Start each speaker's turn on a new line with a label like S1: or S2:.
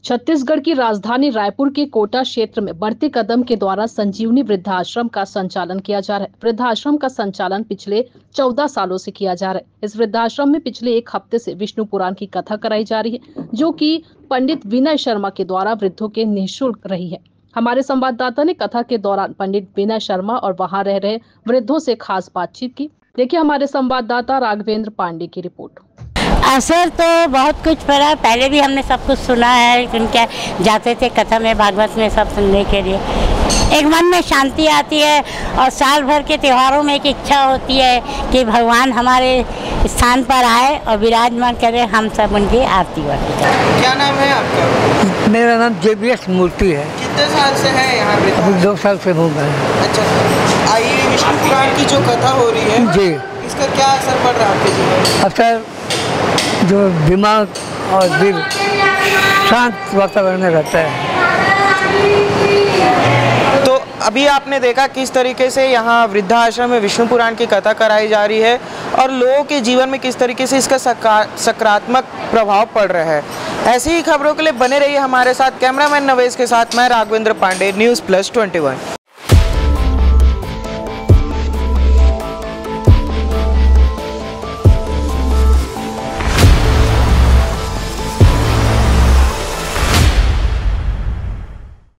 S1: छत्तीसगढ़ की राजधानी रायपुर के कोटा क्षेत्र में बढ़ते कदम के द्वारा संजीवनी वृद्धाश्रम का संचालन किया जा रहा है। वृद्धाश्रम का संचालन पिछले 14 सालों से किया जा रहा है। इस वृद्धाश्रम में पिछले एक हफ्ते से विष्णु पुराण की कथा कराई जा रही है, जो कि पंडित विनय शर्मा के द्वारा वृद्धों के निःशुल्क रही है। हमारे संवाददाता ने कथा के दौरान पंडित विनय शर्मा और वहां रह रहे वृद्धों से खास बातचीत की। देखिए हमारे संवाददाता राघवेंद्र पांडे की रिपोर्ट।
S2: असर तो बहुत कुछ पड़ा। पहले भी हमने सब कुछ सुना है, उनके जाते थे कथा में, भागवत में, सब सुनने के लिए एक मन में शांति आती है। और साल भर के त्योहारों में एक इच्छा होती है कि भगवान हमारे स्थान पर आए और विराजमान करे, हम सब उनकी आरती करें।
S3: क्या नाम है आपका?
S4: मेरा नाम JBS मूर्ति है।
S3: कितने साल से है यहाँ पे?
S4: अभी 2 साल से हूँ मैं।
S3: अच्छा, आइए विष्णु पुराण की जो कथा हो रही है
S4: जी,
S3: इसका क्या असर पड़ रहा है आपके जीवन?
S4: असर जो दिमाग और दिल शांत वातावरण में रहता है।
S3: तो अभी आपने देखा किस तरीके से यहाँ वृद्धाश्रम में विष्णु पुराण की कथा कराई जा रही है और लोगों के जीवन में किस तरीके से इसका सकारात्मक प्रभाव पड़ रहा है। ऐसी ही खबरों के लिए बने रहिए हमारे साथ। कैमरामैन नवेश के साथ मैं राघवेंद्र पांडे, News Plus 21।